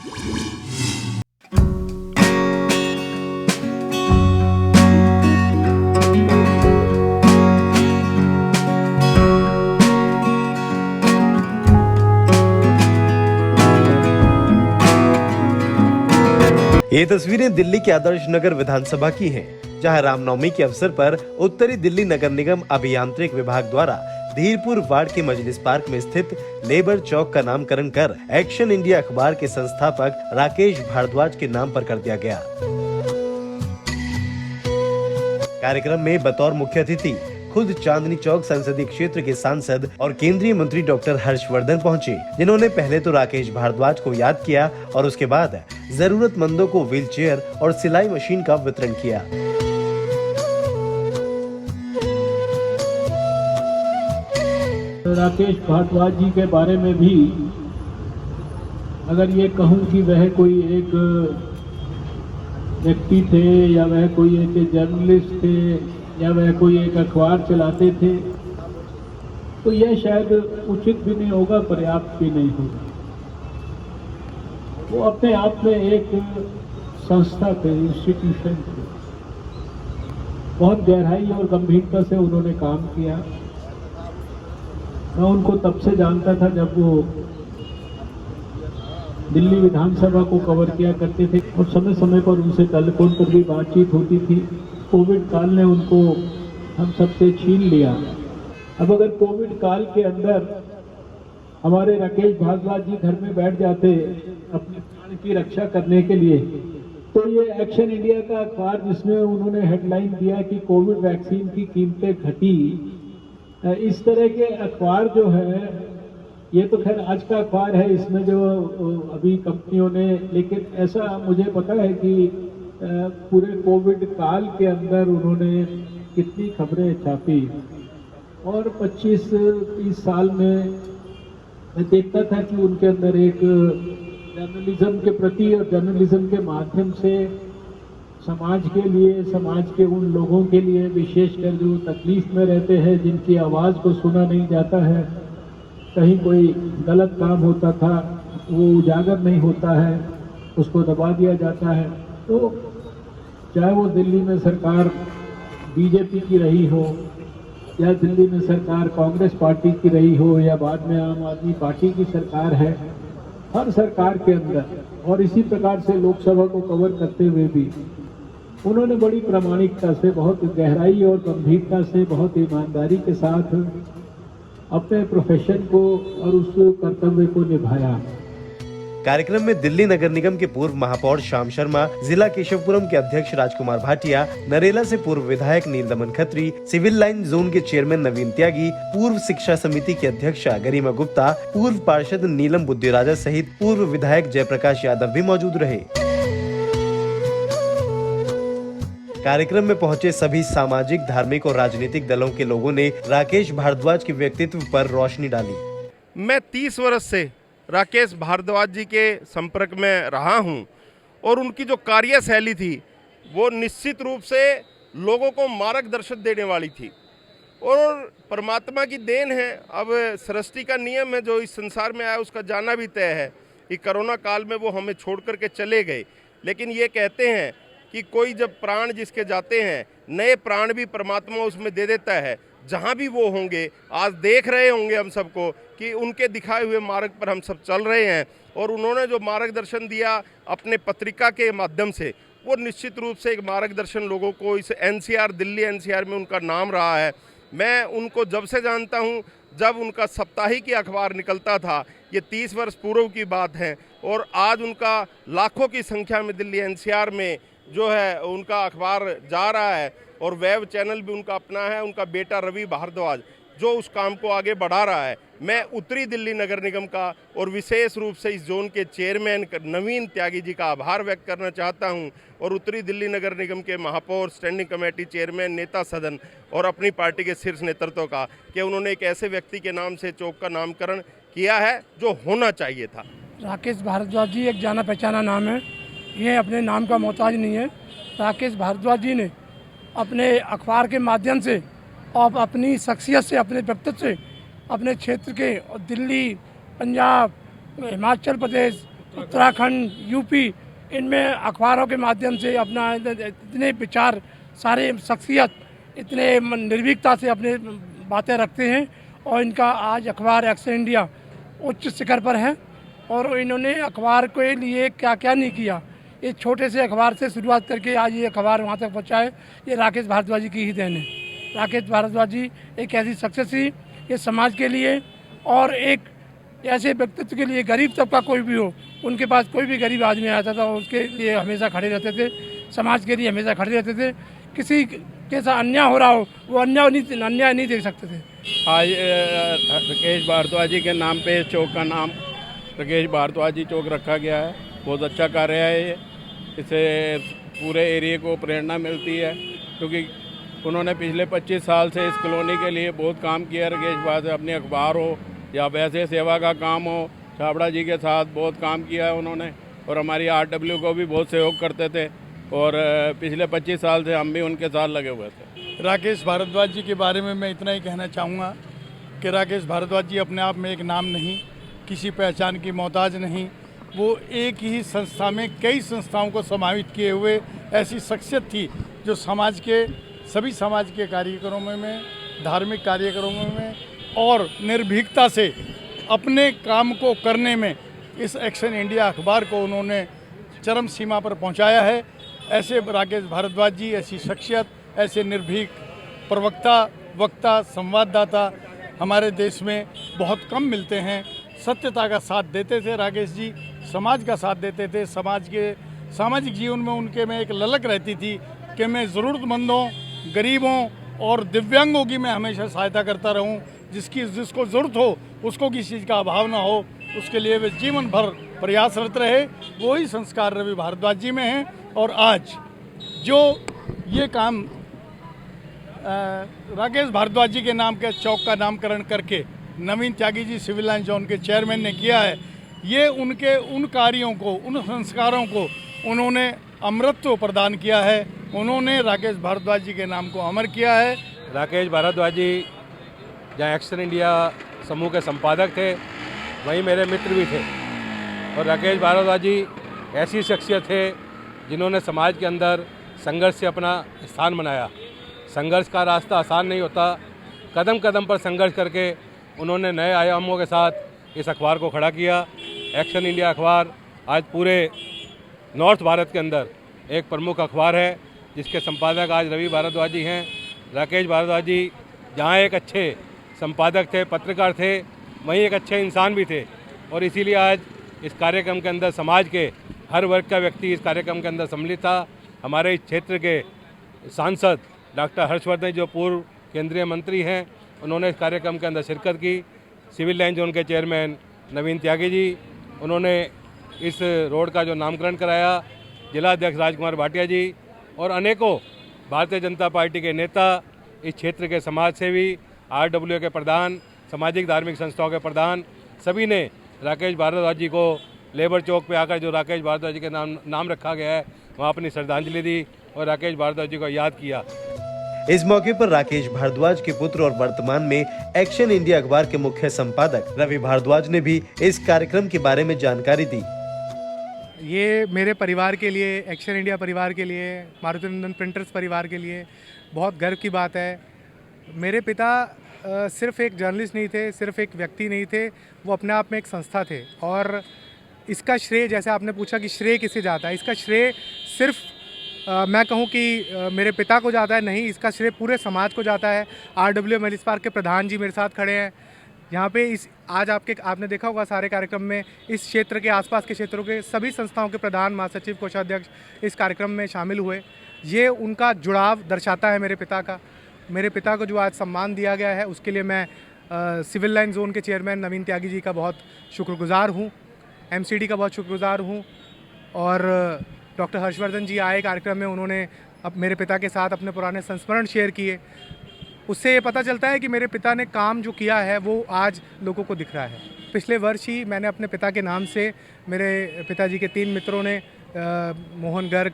ये तस्वीरें दिल्ली के आदर्श नगर विधानसभा की हैं, जहां रामनवमी के अवसर पर उत्तरी दिल्ली नगर निगम अभियांत्रिक विभाग द्वारा धीरपुर वार्ड के मजलिस पार्क में स्थित लेबर चौक का नामकरण कर एक्शन इंडिया अखबार के संस्थापक राकेश भारद्वाज के नाम पर कर दिया गया। कार्यक्रम में बतौर मुख्य अतिथि खुद चांदनी चौक संसदीय क्षेत्र के सांसद और केंद्रीय मंत्री डॉक्टर हर्षवर्धन पहुंचे, जिन्होंने पहले तो राकेश भारद्वाज को याद किया और उसके बाद जरूरतमंदों को व्हीलचेयर और सिलाई मशीन का वितरण किया। राकेश भारद्वाज जी के बारे में भी अगर ये कहूँ कि वह कोई एक व्यक्ति थे या वह कोई एक जर्नलिस्ट थे या वह कोई एक अखबार चलाते थे, तो यह शायद उचित भी नहीं होगा, पर्याप्त भी नहीं होगा। वो अपने आप में एक संस्था थे, इंस्टीट्यूशन थे। बहुत गहराई और गंभीरता से उन्होंने काम किया। मैं उनको तब से जानता था जब वो दिल्ली विधानसभा को कवर किया करते थे और समय समय पर उनसे टेलीफोन पर भी बातचीत होती थी। कोविड काल ने उनको हम सबसे छीन लिया। अब अगर कोविड काल के अंदर हमारे राकेश भारद्वाज जी घर में बैठ जाते अपने प्राण की रक्षा करने के लिए, तो ये एक्शन इंडिया का अखबार जिसमें उन्होंने हेडलाइन दिया कि कोविड वैक्सीन की कीमतें घटी, इस तरह के अखबार जो है, ये तो खैर आज का अखबार है, इसमें जो अभी कंपनियों ने, लेकिन ऐसा मुझे पता है कि पूरे कोविड काल के अंदर उन्होंने कितनी खबरें छापी और 25-30 साल में मैं देखता था कि उनके अंदर एक जर्नलिज्म के प्रति और जर्नलिज्म के माध्यम से समाज के लिए, समाज के उन लोगों के लिए, विशेषकर जो तकलीफ में रहते हैं, जिनकी आवाज़ को सुना नहीं जाता है, कहीं कोई गलत काम होता था वो उजागर नहीं होता है, उसको दबा दिया जाता है। तो चाहे वो दिल्ली में सरकार बीजेपी की रही हो या दिल्ली में सरकार कांग्रेस पार्टी की रही हो या बाद में आम आदमी पार्टी की सरकार है, हर सरकार के अंदर और इसी प्रकार से लोकसभा को कवर करते हुए भी उन्होंने बड़ी प्रामाणिकता से, बहुत गहराई और गंभीरता से, बहुत ईमानदारी के साथ अपने प्रोफेशन को और उस कर्तव्य को निभाया। कार्यक्रम में दिल्ली नगर निगम के पूर्व महापौर श्याम शर्मा, जिला केशवपुरम के अध्यक्ष राजकुमार भाटिया, नरेला से पूर्व विधायक नीलदमन खत्री, सिविल लाइन जोन के चेयरमैन नवीन त्यागी, पूर्व शिक्षा समिति की अध्यक्षा गरिमा गुप्ता, पूर्व पार्षद नीलम बुद्धिराजा सहित पूर्व विधायक जयप्रकाश यादव भी मौजूद रहे। कार्यक्रम में पहुंचे सभी सामाजिक, धार्मिक और राजनीतिक दलों के लोगों ने राकेश भारद्वाज के व्यक्तित्व पर रोशनी डाली। मैं 30 वर्ष से राकेश भारद्वाज जी के संपर्क में रहा हूं और उनकी जो कार्यशैली थी वो निश्चित रूप से लोगों को मार्गदर्शन देने वाली थी और परमात्मा की देन है। अब सृष्टि का नियम है, जो इस संसार में आया उसका जाना भी तय है कि कोरोना काल में वो हमें छोड़ करके चले गए, लेकिन ये कहते हैं कि कोई जब प्राण जिसके जाते हैं, नए प्राण भी परमात्मा उसमें दे देता है। जहाँ भी वो होंगे, आज देख रहे होंगे हम सबको कि उनके दिखाए हुए मार्ग पर हम सब चल रहे हैं और उन्होंने जो मार्गदर्शन दिया अपने पत्रिका के माध्यम से, वो निश्चित रूप से एक मार्गदर्शन लोगों को इस एनसीआर, दिल्ली एनसीआर में उनका नाम रहा है। मैं उनको जब से जानता हूँ, जब उनका साप्ताहिक अखबार निकलता था, ये 30 वर्ष पूर्व की बात है, और आज उनका लाखों की संख्या में दिल्ली एनसीआर में जो है उनका अखबार जा रहा है और वेब चैनल भी उनका अपना है। उनका बेटा रवि भारद्वाज जो उस काम को आगे बढ़ा रहा है। मैं उत्तरी दिल्ली नगर निगम का और विशेष रूप से इस जोन के चेयरमैन नवीन त्यागी जी का आभार व्यक्त करना चाहता हूं और उत्तरी दिल्ली नगर निगम के महापौर, स्टैंडिंग कमेटी चेयरमैन, नेता सदन और अपनी पार्टी के शीर्ष नेतृत्व का, कि उन्होंने एक ऐसे व्यक्ति के नाम से चौक का नामकरण किया है जो होना चाहिए था। राकेश भारद्वाज जी एक जाना पहचाना नाम है, ये अपने नाम का मोहताज नहीं है। राकेश भारद्वाज जी ने अपने अखबार के माध्यम से और अपनी शख्सियत से, अपने व्यक्तित्व से अपने क्षेत्र के और दिल्ली, पंजाब, हिमाचल प्रदेश, उत्तराखंड, यूपी, इनमें अखबारों के माध्यम से अपना इतने विचार, सारे शख्सियत इतने निर्भीकता से अपने बातें रखते हैं और इनका आज अखबार एक्शन इंडिया उच्च शिखर पर है। और इन्होंने अखबार के लिए क्या क्या नहीं किया, एक छोटे से अखबार से शुरुआत करके आज ये अखबार वहाँ तक पहुँचा है, ये राकेश भारद्वाज जी की ही देन है। राकेश भारद्वाज जी एक ऐसी सक्सेस थी ये समाज के लिए और एक ऐसे व्यक्तित्व के लिए, गरीब तबका कोई भी हो, उनके पास कोई भी गरीब आदमी आता था उसके लिए हमेशा खड़े रहते थे, समाज के लिए हमेशा खड़े रहते थे। किसी के साथ अन्याय हो रहा हो वो अन्याय नहीं देख सकते थे। आज राकेश भारद्वाज जी के नाम पे इस चौक का नाम राकेश भारद्वाज जी चौक रखा गया है। बहुत अच्छा कार्य है ये, इससे पूरे एरिया को प्रेरणा मिलती है क्योंकि उन्होंने पिछले 25 साल से इस कॉलोनी के लिए बहुत काम किया। राकेश भारद्वाज अपने अखबार हो या वैसे सेवा का काम हो, छाबड़ा जी के साथ बहुत काम किया है उन्होंने और हमारी RW को भी बहुत सहयोग करते थे और पिछले 25 साल से हम भी उनके साथ लगे हुए थे। राकेश भारद्वाज जी के बारे में मैं इतना ही कहना चाहूँगा कि राकेश भारद्वाज जी अपने आप में एक नाम नहीं, किसी पहचान की मोहताज नहीं, वो एक ही संस्था में कई संस्थाओं को समाहित किए हुए ऐसी शख्सियत थी जो समाज के सभी समाज के कार्यक्रमों में, धार्मिक कार्यक्रमों में और निर्भीकता से अपने काम को करने में इस एक्शन इंडिया अखबार को उन्होंने चरम सीमा पर पहुंचाया है। ऐसे राकेश भारद्वाज जी, ऐसी शख्सियत, ऐसे निर्भीक प्रवक्ता, वक्ता, संवाददाता हमारे देश में बहुत कम मिलते हैं। सत्यता का साथ देते थे राकेश जी, समाज का साथ देते थे। सामाजिक जीवन में उनके में एक ललक रहती थी कि मैं ज़रूरतमंदों, गरीबों और दिव्यांगों की मैं हमेशा सहायता करता रहूं। जिसको ज़रूरत हो उसको किसी चीज़ का अभाव ना हो, उसके लिए वे जीवन भर प्रयासरत रहे। वही संस्कार रवि भारद्वाज जी में हैं और आज जो ये काम राकेश भारद्वाज जी के नाम के चौक का नामकरण करके नवीन Tyagi ji civil line zone के चेयरमैन ने किया है, ये उनके उन कार्यों को, उन संस्कारों को उन्होंने अमृतत्व प्रदान किया है। उन्होंने राकेश भारद्वाज जी के नाम को अमर किया है। राकेश भारद्वाज जी जहाँ एक्शन इंडिया समूह के संपादक थे वहीं मेरे मित्र भी थे और राकेश भारद्वाज जी ऐसी शख्सियत थे जिन्होंने समाज के अंदर संघर्ष से अपना स्थान बनाया। संघर्ष का रास्ता आसान नहीं होता, कदम कदम पर संघर्ष करके उन्होंने नए आयामों के साथ इस अखबार को खड़ा किया। एक्शन इंडिया अखबार आज पूरे नॉर्थ भारत के अंदर एक प्रमुख अखबार है जिसके संपादक आज रवि भारद्वाज जी हैं। राकेश भारद्वाज जी जहाँ एक अच्छे संपादक थे, पत्रकार थे, वहीं एक अच्छे इंसान भी थे और इसीलिए आज इस कार्यक्रम के अंदर समाज के हर वर्ग का व्यक्ति इस कार्यक्रम के अंदर सम्मिलित था। हमारे इस क्षेत्र के सांसद डॉक्टर हर्षवर्धन जो पूर्व केंद्रीय मंत्री हैं, उन्होंने इस कार्यक्रम के अंदर शिरकत की। सिविल लाइन जोन के चेयरमैन नवीन त्यागी जी, उन्होंने इस रोड का जो नामकरण कराया, जिला अध्यक्ष राजकुमार भाटिया जी और अनेकों भारतीय जनता पार्टी के नेता, इस क्षेत्र के समाज सेवी, RW के प्रधान, सामाजिक धार्मिक संस्थाओं के प्रधान, सभी ने राकेश भारद्वाज जी को लेबर चौक पे आकर जो राकेश भारद्वाज जी के नाम रखा गया है वहाँ अपनी श्रद्धांजलि दी और राकेश भारद्वाज जी को याद किया। इस मौके पर राकेश भारद्वाज के पुत्र और वर्तमान में एक्शन इंडिया अखबार के मुख्य संपादक रवि भारद्वाज ने भी इस कार्यक्रम के बारे में जानकारी दी। ये मेरे परिवार के लिए, एक्शन इंडिया परिवार के लिए, मारुति नंदन प्रिंटर्स परिवार के लिए बहुत गर्व की बात है। मेरे पिता सिर्फ एक जर्नलिस्ट नहीं थे, सिर्फ एक व्यक्ति नहीं थे, वो अपने आप में एक संस्था थे और इसका श्रेय, जैसे आपने पूछा कि श्रेय किसे जाता है, इसका श्रेय सिर्फ मैं कहूँ कि मेरे पिता को जाता है नहीं, इसका श्रेय पूरे समाज को जाता है। RW मेलिस पार्क के प्रधान जी मेरे साथ खड़े हैं यहाँ पे। आज आपने देखा होगा सारे कार्यक्रम में इस क्षेत्र के, आसपास के क्षेत्रों के सभी संस्थाओं के प्रधान, महासचिव, कोषाध्यक्ष इस कार्यक्रम में शामिल हुए। ये उनका जुड़ाव दर्शाता है मेरे पिता का। मेरे पिता को जो आज सम्मान दिया गया है उसके लिए मैं सिविल लाइन जोन के चेयरमैन नवीन त्यागी जी का बहुत शुक्रगुजार हूँ, MCD का बहुत शुक्रगुजार हूँ और डॉक्टर हर्षवर्धन जी आए कार्यक्रम में, उन्होंने अब मेरे पिता के साथ अपने पुराने संस्मरण शेयर किए। उससे ये पता चलता है कि मेरे पिता ने काम जो किया है वो आज लोगों को दिख रहा है। पिछले वर्ष ही मैंने अपने पिता के नाम से, मेरे पिताजी के 3 मित्रों ने, मोहन गर्ग,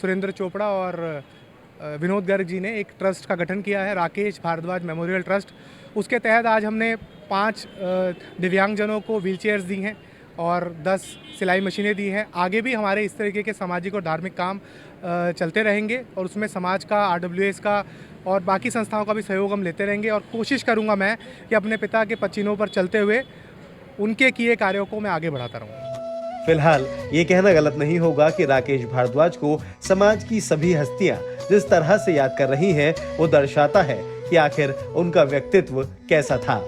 सुरेंद्र चोपड़ा और विनोद गर्ग जी ने एक ट्रस्ट का गठन किया है, राकेश भारद्वाज मेमोरियल ट्रस्ट। उसके तहत आज हमने 5 दिव्यांगजनों को व्हीलचेयर्स दी हैं और 10 सिलाई मशीनें दी हैं। आगे भी हमारे इस तरीके के सामाजिक और धार्मिक काम चलते रहेंगे और उसमें समाज का, RWS का और बाकी संस्थाओं का भी सहयोग हम लेते रहेंगे और कोशिश करूंगा मैं कि अपने पिता के पसीनों पर चलते हुए उनके किए कार्यों को मैं आगे बढ़ाता रहूं। फिलहाल ये कहना गलत नहीं होगा कि राकेश भारद्वाज को समाज की सभी हस्तियां जिस तरह से याद कर रही हैं, वो दर्शाता है कि आखिर उनका व्यक्तित्व कैसा था।